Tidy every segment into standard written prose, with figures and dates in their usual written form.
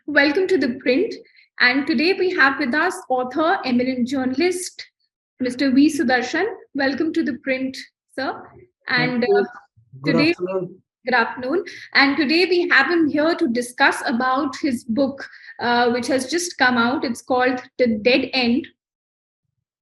Welcome to The Print. And today we have with us author, eminent journalist, Mr. V Sudarshan. Welcome to The Print, sir. Thank And you. Good today, afternoon. good afternoon. And today we have him here to discuss about his book, which has just come out. It's called The Dead End,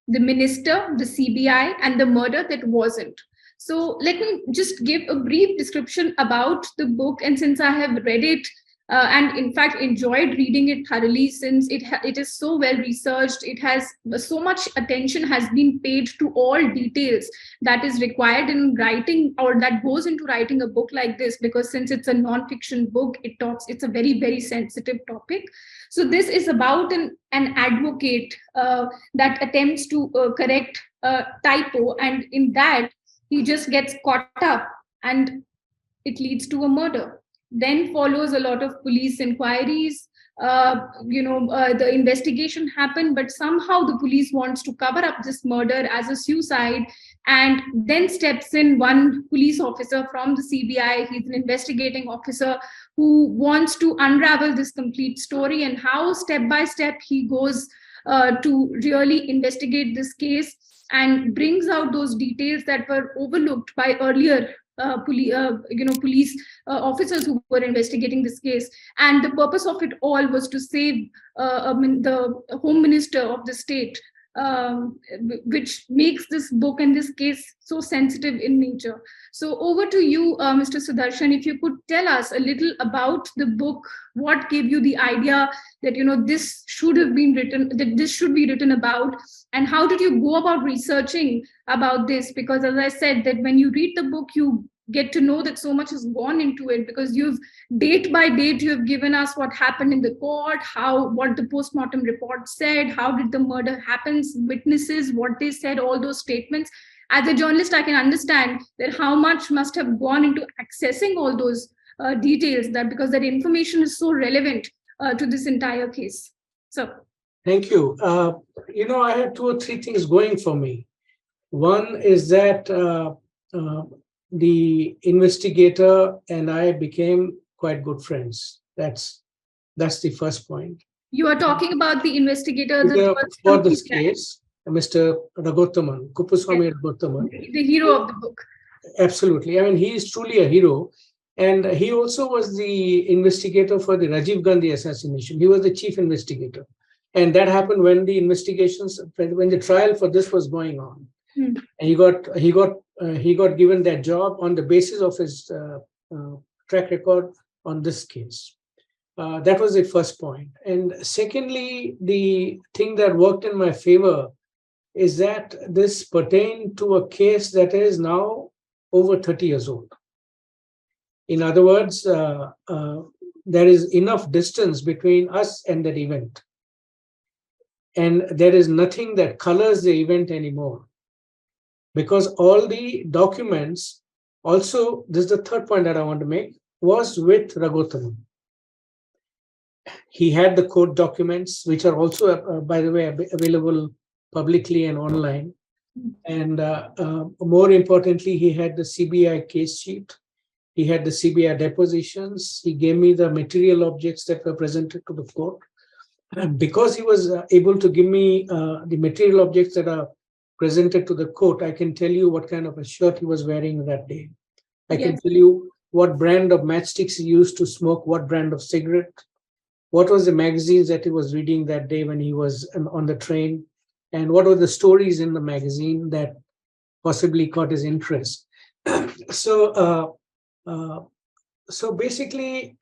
The Minister, the CBI, and the Murder That Wasn't. So let me just give a brief description about the book. And since I have read it and in fact enjoyed reading it thoroughly, since it is so well researched, it has so much attention has been paid to all details that is required in writing or that goes into writing a book like this. Because since it's a non-fiction book, it's a very very sensitive topic. So this is about an advocate that attempts to correct a typo, and in that he just gets caught up and it leads to a murder. Then follows a lot of police inquiries. The investigation happened, but somehow the police wants to cover up this murder as a suicide. And then steps in one police officer from the CBI. He's an investigating officer who wants to unravel this complete story, and how step by step he goes to really investigate this case and brings out those details that were overlooked by earlier police officers who were investigating this case. And the purpose of it all was to save the home minister of the state, which makes this book and this case so sensitive in nature. So over to you, Mr. Sudarshan, if you could tell us a little about the book. What gave you the idea that this should have been written, that this should be written about, and how did you go about researching about this? Because as I said, that when you read the book, you get to know that so much has gone into it, because you've date by date you have given us what happened in the court, what the postmortem report said, how did the murder happens, witnesses, what they said, all those statements. As a journalist, I can understand that how much must have gone into accessing all those details, that because that information is so relevant to this entire case. So Thank you. I had two or three things going for me. One is that the investigator and I became quite good friends. That's the first point. you are talking about the investigator, For this case, Mr. Raghottaman, Kuppuswamy Raghottaman. the hero of the book. Absolutely. I mean, he is truly a hero. And he also was the investigator for the Rajiv Gandhi assassination. He was the chief investigator. And that happened when the when the trial for this was going on. And he got given that job on the basis of his track record on this case. That was the first point. And secondly, the thing that worked in my favor is that this pertained to a case that is now over 30 years old. In other words, there is enough distance between us and that event. And there is nothing that colors the event anymore. Because all the documents, also, this is the third point that I want to make, was with Raghottaman. He had the court documents, which are also, by the way, available publicly and online. And more importantly, he had the CBI case sheet. He had the CBI depositions. He gave me the material objects that were presented to the court. And because he was able to give me the material objects that are presented to the court, I can tell you what kind of a shirt he was wearing that day. I can tell you what brand of matchsticks he used to smoke, what brand of cigarette, what was the magazines that he was reading that day when he was on the train, and what were the stories in the magazine that possibly caught his interest. So basically,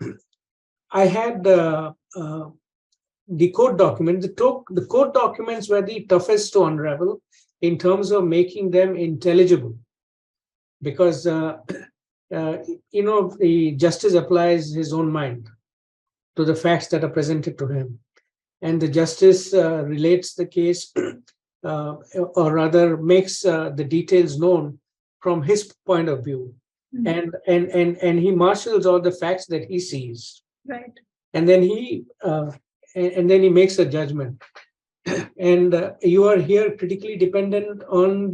I had the court document. The court documents were the toughest to unravel in terms of making them intelligible, because the justice applies his own mind to the facts that are presented to him, and the justice relates the case, or rather makes the details known from his point of view, and he marshals all the facts that he sees, right, and then he makes a judgment. And you are here critically dependent on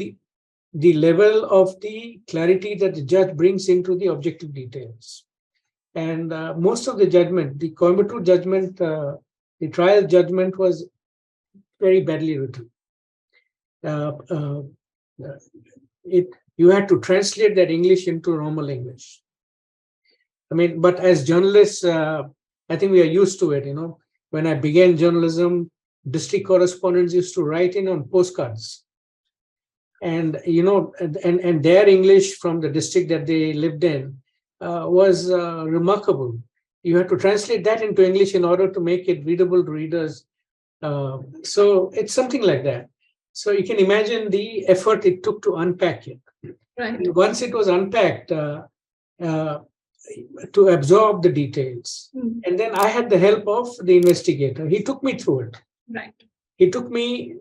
the level of the clarity that the judge brings into the objective details. And most of the judgment, the Coimbatore judgment, the trial judgment was very badly written. Uh, uh, it You had to translate that English into normal English. I mean, but as journalists, I think we are used to it. When I began journalism, district correspondents used to write in on postcards, and and their English from the district that they lived in was remarkable. You had to translate that into English in order to make it readable to readers. So it's something like that. So you can imagine the effort it took to unpack it. Right. Once it was unpacked, uh, to absorb the details. Mm. And then I had the help of the investigator. He took me through it. Right. He took me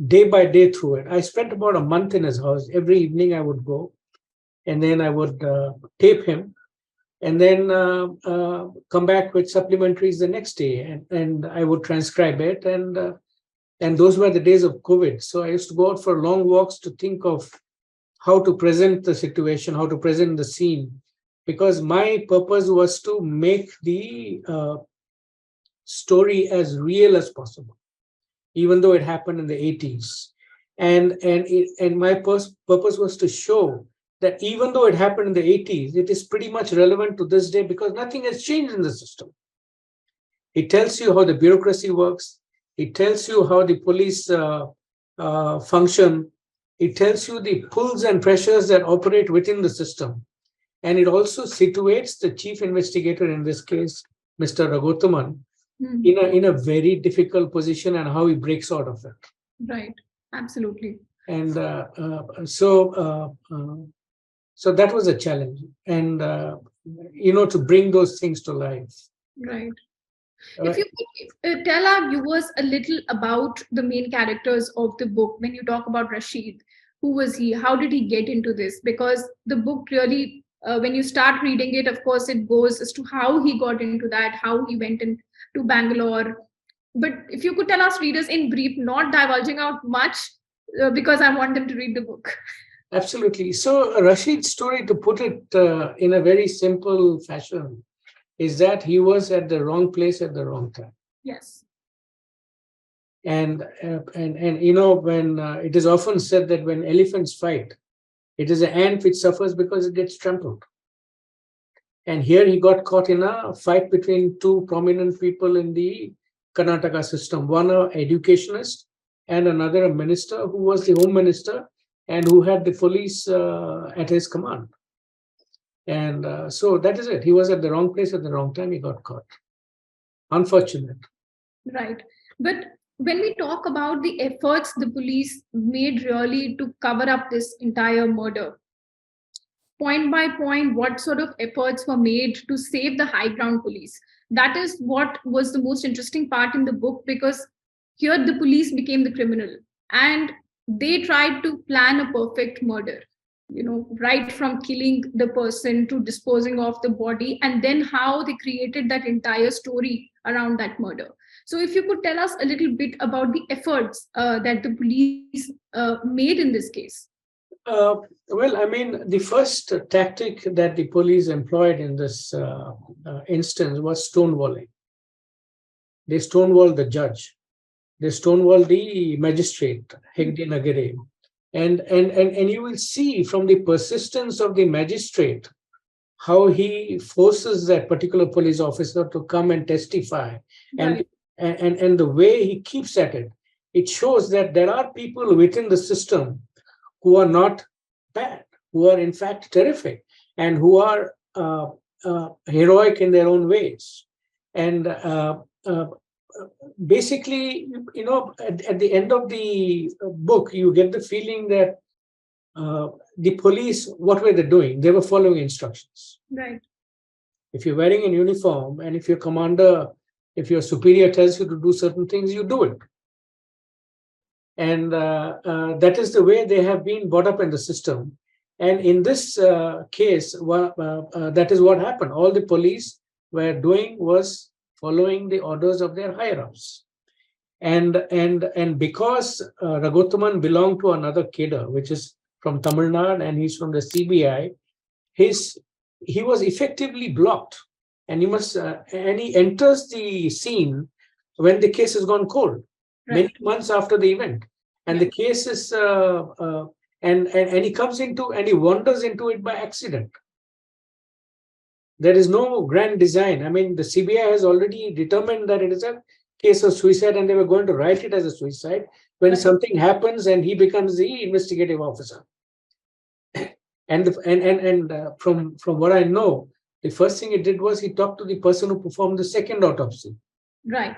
day by day through it. I spent about a month in his house. Every evening I would go, and then I would tape him, and then come back with supplementaries the next day, and I would transcribe it. And those were the days of COVID. So I used to go out for long walks to think of how to present the situation, how to present the scene, because my purpose was to make the story as real as possible, even though it happened in the 80s. And my purpose was to show that even though it happened in the 80s, it is pretty much relevant to this day because nothing has changed in the system. It tells you how the bureaucracy works. It tells you how the police function. It tells you the pulls and pressures that operate within the system. And it also situates the chief investigator, in this case, Mr. Raghuttaman, in a very difficult position and how he breaks out of it. Right. Absolutely. And so that was a challenge. And, to bring those things to life. Right. If you could tell our viewers a little about the main characters of the book, when you talk about Rashid, who was he? How did he get into this? Because the book really, when you start reading it, of course, it goes as to how he got into that, how he went into Bangalore. But if you could tell us readers in brief, not divulging out much, because I want them to read the book. Absolutely. So Rashid's story, to put it in a very simple fashion, is that he was at the wrong place at the wrong time. Yes. And when it is often said that when elephants fight, it is an ant which suffers because it gets trampled. And here he got caught in a fight between two prominent people in the Karnataka system, one an educationist and another a minister who was the home minister and who had the police at his command. And so that is it. He was at the wrong place at the wrong time. He got caught. Unfortunate. Right. But when we talk about the efforts the police made really to cover up this entire murder, point by point, what sort of efforts were made to save the high ground police? That is what was the most interesting part in the book, because here the police became the criminal and they tried to plan a perfect murder, right from killing the person to disposing of the body, and then how they created that entire story around that murder. So if you could tell us a little bit about the efforts that the police made in this case. Well, I mean, the first tactic that the police employed in this instance was stonewalling. They stonewalled the judge. They stonewalled the magistrate, Hegde Nagare. And you will see from the persistence of the magistrate how he forces that particular police officer to come and testify. Right. And the way he keeps at it, it shows that there are people within the system who are not bad, who are in fact terrific, and who are heroic in their own ways. And basically, at the end of the book, you get the feeling that the police, what were they doing? They were following instructions. Right. If you're wearing a uniform and if your commander, if your superior tells you to do certain things, you do it. And that is the way they have been brought up in the system. And in this case, that is what happened. All the police were doing was following the orders of their higher-ups. And because Raghuttaman belonged to another cadre, which is from Tamil Nadu, and he's from the CBI, he was effectively blocked. and he enters the scene when the case has gone cold, Right. many months after the event, and Yeah. the case is and he comes into and he wanders into it by accident. There is no grand design. I mean, the CBI has already determined that it is a case of suicide, and they were going to write it as a suicide when Right. something happens and he becomes the investigative officer. From what I know, the first thing he did was he talked to the person who performed the second autopsy, Right.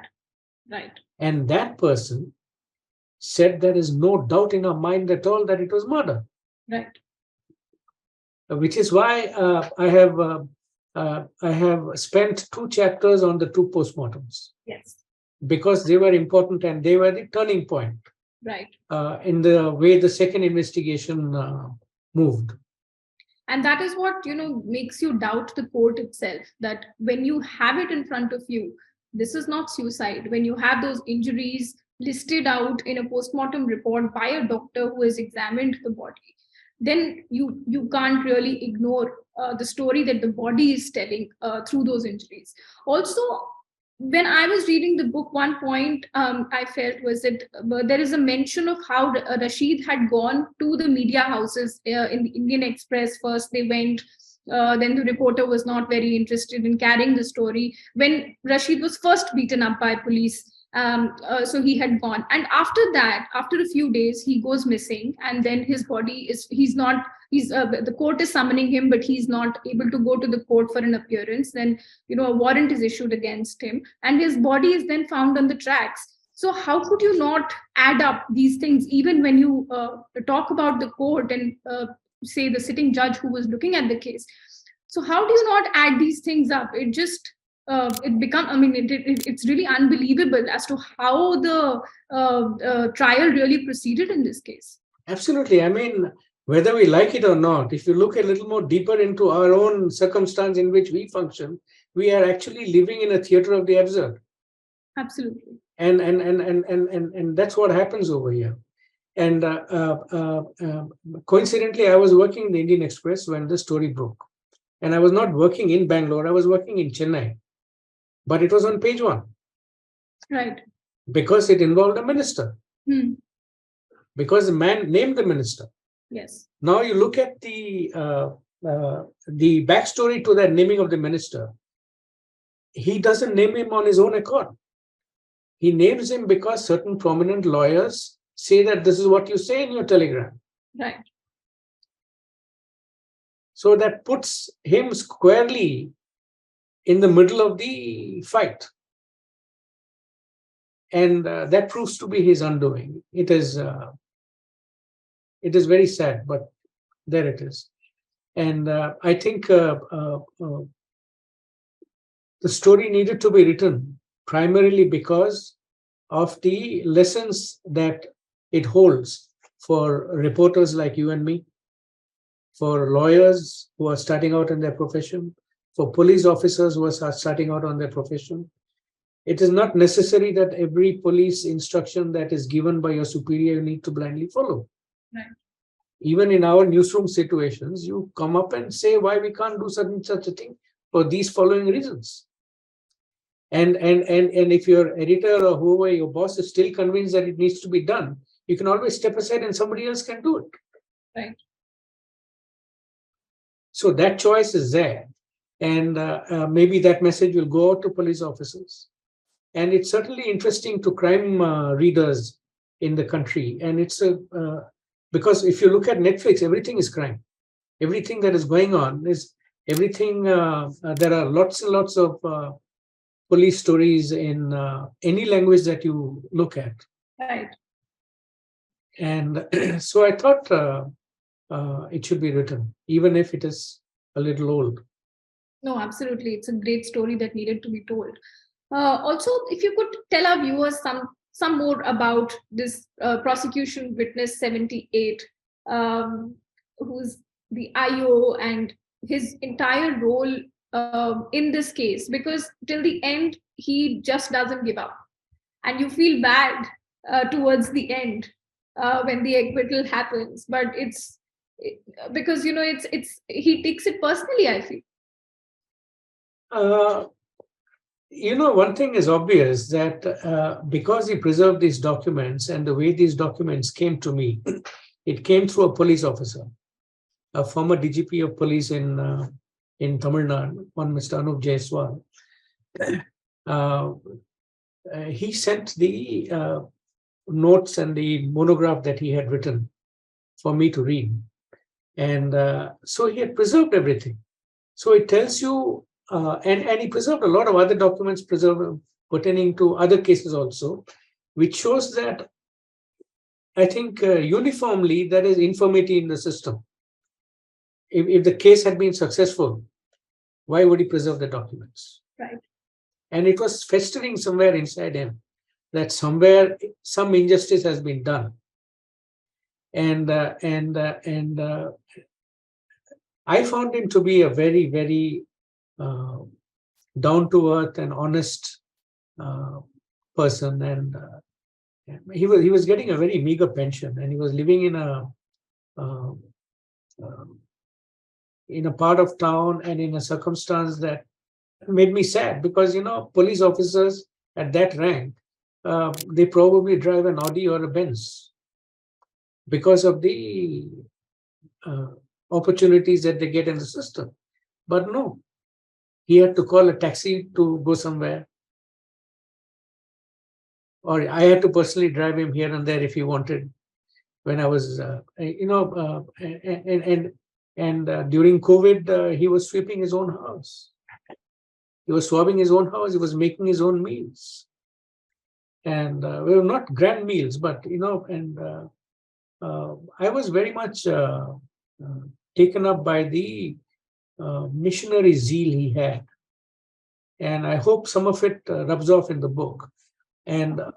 Right. and that person said there is no doubt in our mind at all that it was murder, Right. which is why I have spent 2 chapters on the 2 postmortems, Yes. because they were important and they were the turning point Right. in the way the second investigation moved. And that is what makes you doubt the court itself, that when you have it in front of you, this is not suicide. When you have those injuries listed out in a postmortem report by a doctor who has examined the body, then you can't really ignore the story that the body is telling through those injuries. Also, when I was reading the book, one point I felt was that there is a mention of how Rashid had gone to the media houses in the Indian Express. First, they went. Then the reporter was not very interested in carrying the story. When Rashid was first beaten up by police, so he had gone. And after that, after a few days, he goes missing. And then his body he's not, the court is summoning him, but he's not able to go to the court for an appearance. Then a warrant is issued against him, and his body is then found on the tracks. So how could you not add up these things, even when you talk about the court and say the sitting judge who was looking at the case? So how do you not add these things up? It just it become I mean it's really unbelievable as to how the trial really proceeded in this case. Absolutely. I mean, whether we like it or not, if you look a little more deeper into our own circumstance in which we function, we are actually living in a theater of the absurd. Absolutely. And that's what happens over here. And coincidentally, I was working in the Indian Express when the story broke. And I was not working in Bangalore, I was working in Chennai. But it was on page 1. Right. Because it involved a minister. Because the man named the minister. Yes. Now you look at the backstory to that naming of the minister. He doesn't name him on his own accord. He names him because certain prominent lawyers say that this is what you say in your telegram. Right. So that puts him squarely in the middle of the fight. And that proves to be his undoing. It is very sad, but there it is. And I think the story needed to be written primarily because of the lessons that it holds for reporters like you and me, for lawyers who are starting out in their profession, for police officers who are starting out on their profession. It is not necessary that every police instruction that is given by your superior you need to blindly follow. Right. Even in our newsroom situations, you come up and say why we can't do such a thing for these following reasons. And if your editor or whoever, your boss, is still convinced that it needs to be done, you can always step aside and somebody else can do it. Right. So that choice is there. And maybe that message will go out to police officers. And it's certainly interesting to crime readers in the country. And it's because if you look at Netflix, everything is crime. Everything that is going on is everything. There are lots and lots of police stories in any language that you look at. Right. And so I thought it should be written, even if it is a little old. No, absolutely. It's a great story that needed to be told. Also, if you could tell our viewers some more about this prosecution witness 78, who's the IO, and his entire role in this case, because till the end, he just doesn't give up. And you feel bad towards the end when the acquittal happens. But because, it's he takes it personally, I feel. Uh, one thing is obvious that because he preserved these documents and the way these documents came to me, it came through a police officer, a former DGP of police in Tamil Nadu, one Mr. Anup Jaiswal. Uh, he sent the notes and the monograph that he had written for me to read. And so he had preserved everything. So it tells you, and he preserved a lot of other documents preserved pertaining to other cases also, which shows that I think uniformly there is infirmity in the system. If the case had been successful, why would he preserve the documents? Right. And it was festering somewhere inside him that somewhere some injustice has been done. And I found him to be a very, very down to earth and honest uh, person, and he was getting a very meager pension, and he was living uh, uh, in a part of town and in a circumstance that made me sad, because police officers at that rank, they probably drive an Audi or a Benz because of the uh, opportunities that they get in the system. But no, he had to call a taxi to go somewhere, or I had to personally drive him here and there if he wanted. When I was, and during COVID, he was sweeping his own house. He was swabbing his own house. He was making his own meals, and we were not grand meals, but and I was very much taken up by the missionary zeal he had, and I hope some of it rubs off in the book. And one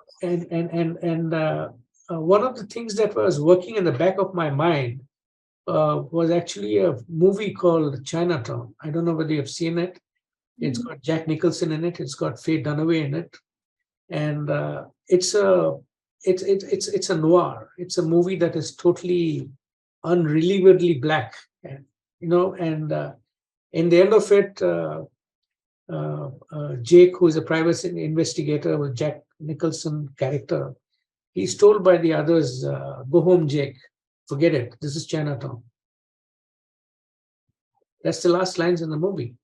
of the things that was working in the back of my mind was actually a movie called Chinatown. I don't know whether you've seen it. It's got Jack Nicholson in it. It's got Faye Dunaway in it, and it's a noir. It's a movie that is totally unrelievably black, and in the end of it, Jake, who is a private investigator with Jack Nicholson character, he's told by the others, "Go home, Jake. Forget it. This is Chinatown." That's the last lines in the movie.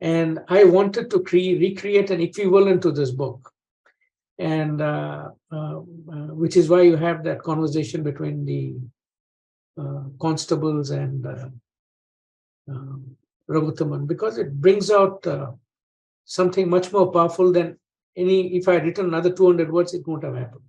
And I wanted to recreate an equivalent to this book, and which is why you have that conversation between the constables and Raghutaman, because it brings out something much more powerful than if I had written another 200 words, it won't have happened.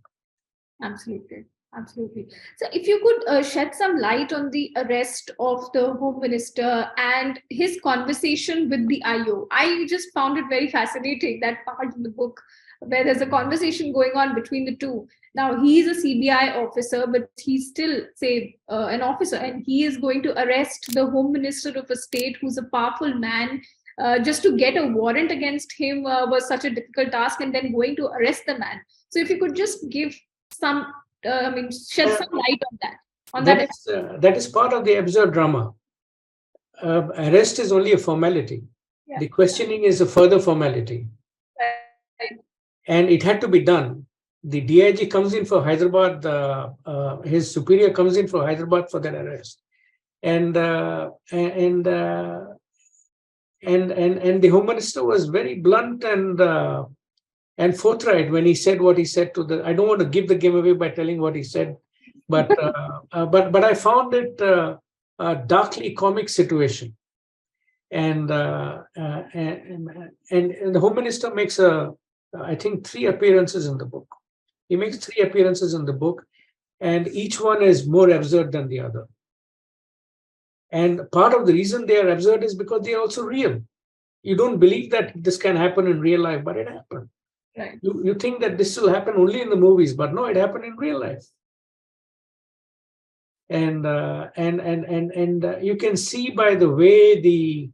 Absolutely. Absolutely. So, if you could shed some light on the arrest of the Home Minister and his conversation with the IO. I just found it very fascinating, that part in the book where there's a conversation going on between the two. Now, he's a CBI officer, but he's still, say, an officer, and he is going to arrest the Home Minister of a state who's a powerful man. Just to get a warrant against him was such a difficult task, and then going to arrest the man. So, if you could just give some shed some light on that. That is part of the absurd drama. Arrest is only a formality. Yeah. The questioning is a further formality. Right. And it had to be done. The DIG comes in for Hyderabad, his superior comes in for Hyderabad for that arrest. And the Home Minister was very blunt and forthright when he said what he said to the. I don't want to give the game away by telling what he said, but I found it a darkly comic situation, and the Home Minister makes I think 3 appearances in the book. He makes 3 appearances in the book, and each one is more absurd than the other. And part of the reason they are absurd is because they are also real. You don't believe that this can happen in real life, but it happened. Right. You think that this will happen only in the movies, but no, it happened in real life. And you can see by the way the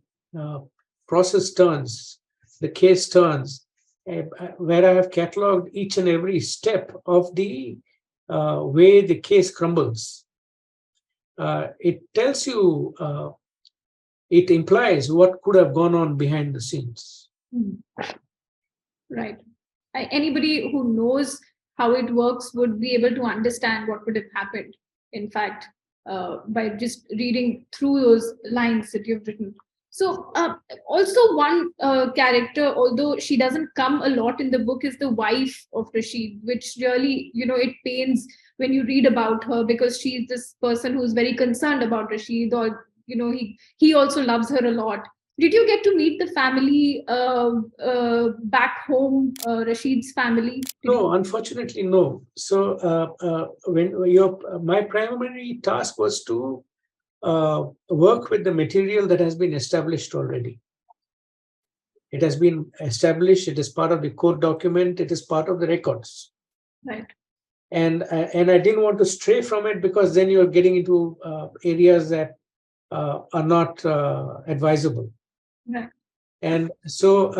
process turns, the case turns, where I have cataloged each and every step of the way the case crumbles. It tells you it implies what could have gone on behind the scenes. Right. Anybody who knows how it works would be able to understand what would have happened, in fact, by just reading through those lines that you've written. So, also one character, although she doesn't come a lot in the book, is the wife of Rashid, which really, it pains when you read about her, because she's this person who's very concerned about Rashid, or he also loves her a lot. Did you get to meet the family back home, Rashid's family? No, unfortunately, no. So when my primary task was to work with the material that has been established already. It has been established. It is part of the court document. It is part of the records. Right. And I didn't want to stray from it, because then you're getting into areas that are not advisable. Right. And so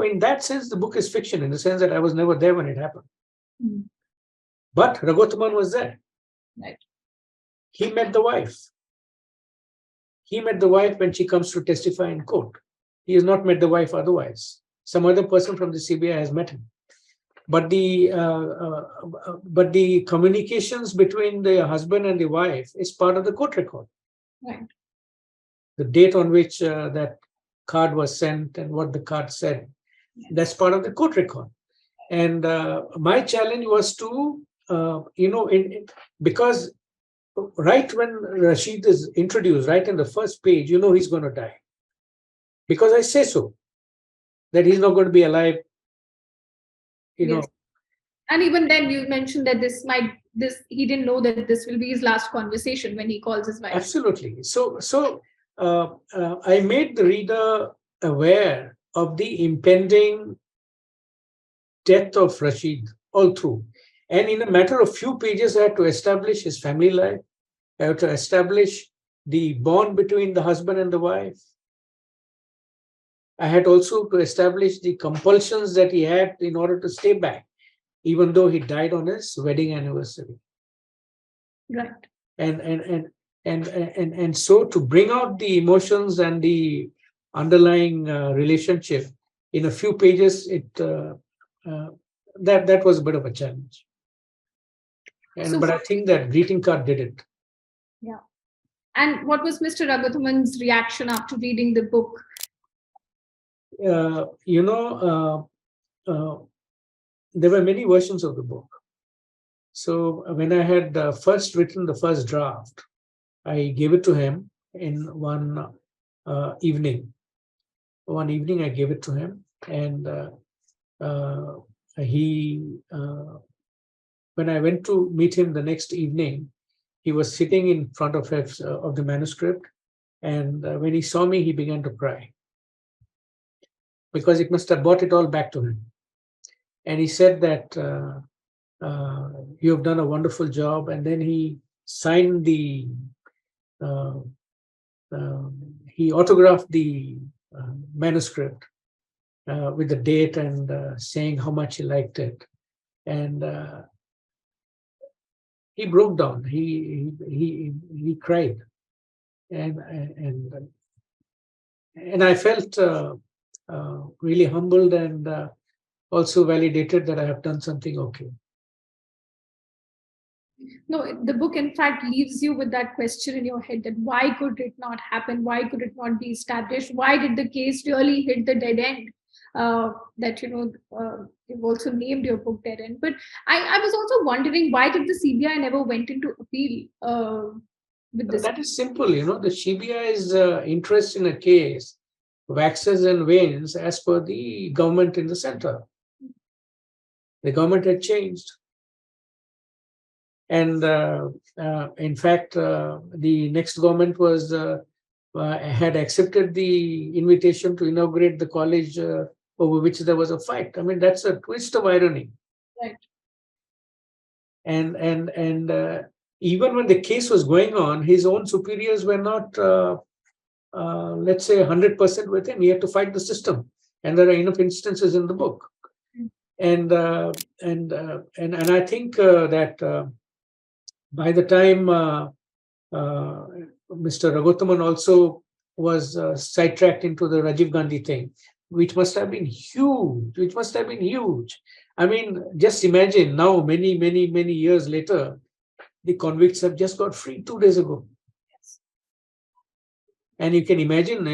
in that sense, the book is fiction, in the sense that I was never there when it happened. But Raghuttaman was there. Right. He met the wife. He met the wife when she comes to testify in court. He has not met the wife otherwise. Some other person from the CBI has met him. But the communications between the husband and the wife is part of the court record. Right. The date on which that card was sent and what the card said, that's part of the court record. And my challenge was to, because right when Rashid is introduced, right in the first page, he's going to die. Because I say so, that he's not going to be alive, Yes. And even then, you mentioned that he didn't know that this will be his last conversation when he calls his wife. Absolutely. So I made the reader aware of the impending death of Rashid all through. And in a matter of few pages, I had to establish his family life. I had to establish the bond between the husband and the wife. I had also to establish the compulsions that he had in order to stay back, even though he died on his wedding anniversary. Right. And so to bring out the emotions and the underlying relationship in a few pages, that was a bit of a challenge. But I think that greeting card did it. Yeah. And what was Mr. Raghuttaman's reaction after reading the book? There were many versions of the book. So when I had first written the first draft, I gave it to him in one evening. One evening, I gave it to him, and when I went to meet him the next evening, he was sitting in front of the manuscript, and when he saw me, he began to cry, because it must have brought it all back to him. And he said that you have done a wonderful job, and then he signed he autographed the manuscript with the date and saying how much he liked it. And he broke down. He cried, and I felt really humbled and also validated that I have done something okay. No, the book, in fact, leaves you with that question in your head, that why could it not happen? Why could it not be established? Why did the case really hit the dead end? That you've also named your book Dead End. But I was also wondering, why did the CBI never went into appeal with this? That is simple. The CBI's interest in a case waxes and wanes as per the government in the center. The government had changed. And in fact, the next government had accepted the invitation to inaugurate the college over which there was a fight. I mean, that's a twist of irony. Right. And even when the case was going on, his own superiors were not, let's say, 100% with him. He had to fight the system, and there are enough instances in the book. And I think that by the time Mr. Raghuttaman also was sidetracked into the Rajiv Gandhi thing, which must have been huge. Which must have been huge. I mean, just imagine now, many years later, the convicts have just got free 2 days ago. And you can imagine,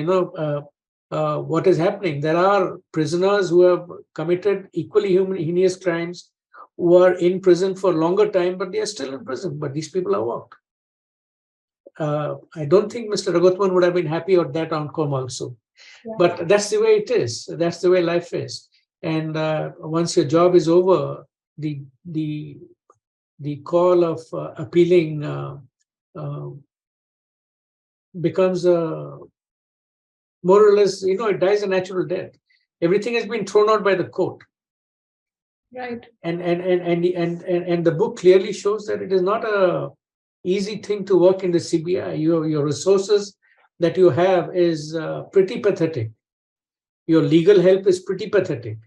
what is happening. There are prisoners who have committed equally heinous crimes who are in prison for longer time, but they are still in prison. But these people are out. I don't think Mr. Raghuttaman would have been happy at that outcome also. Yeah. But that's the way it is. That's the way life is. And once your job is over, the call of appealing becomes more or less, it dies a natural death. Everything has been thrown out by the court. Right. And the book clearly shows that it is not a easy thing to work in the CBI. Your resources that you have is pretty pathetic. Your legal help is pretty pathetic.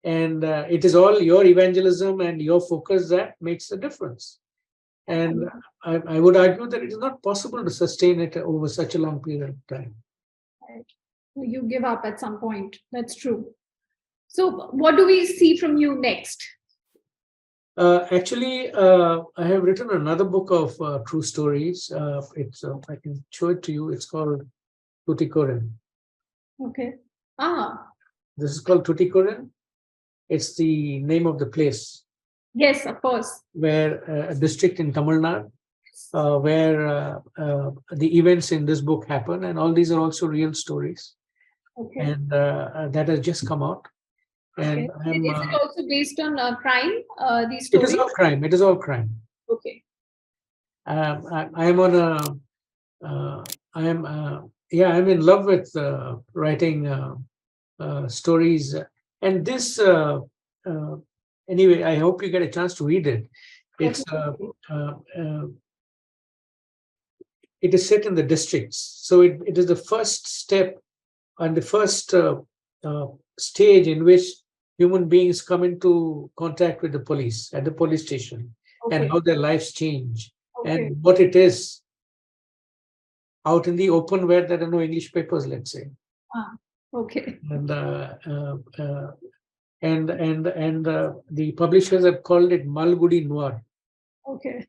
And it is all your evangelism and your focus that makes the difference. And I would argue that it is not possible to sustain it over such a long period of time. Right. You give up at some point. That's true. So what do we see from you next? Actually, I have written another book of true stories. I can show it to you. It's called Tuticorin. Okay. This is called Tuticorin. It's the name of the place. Yes, of course. Where a district in Tamil Nadu, where the events in this book happen, and all these are also real stories. Okay. And that has just come out. And okay. Is it also based on crime? These stories? It is all crime. It is all crime. Okay. I am on a. I'm in love with writing stories, and this. Anyway, I hope you get a chance to read it. It's it is set in the districts, so it is the first step and the first stage in which human beings come into contact with the police at the police station, and how their lives change, and what it is out in the open where there are no English papers, let's say. Okay. And the publishers have called it Malgudi Noir. Okay.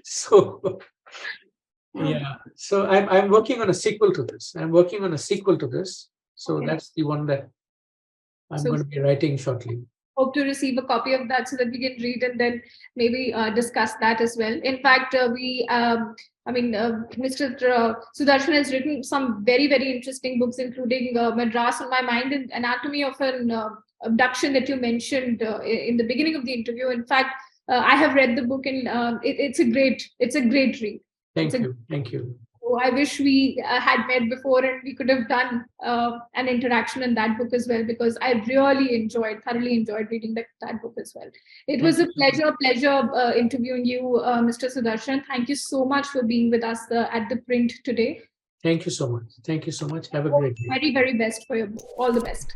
So yeah, so I'm working on a sequel to this. So that's the one that I'm going to be writing shortly. Hope to receive a copy of that so that we can read and then maybe discuss that as well. In fact, Mr. Sudarshan has written some very, very interesting books, including Madras on My Mind and Anatomy of an Abduction that you mentioned in the beginning of the interview. In fact, I have read the book and it's a great Thank read. you. So I wish we had met before and we could have done an interaction in that book as well, because I thoroughly enjoyed reading that book as well. It was a pleasure interviewing you, Mr. Sudarshan. Thank you so much for being with us at ThePrint today. Thank you so much. Have a great day. Very, very best for your book. All the best.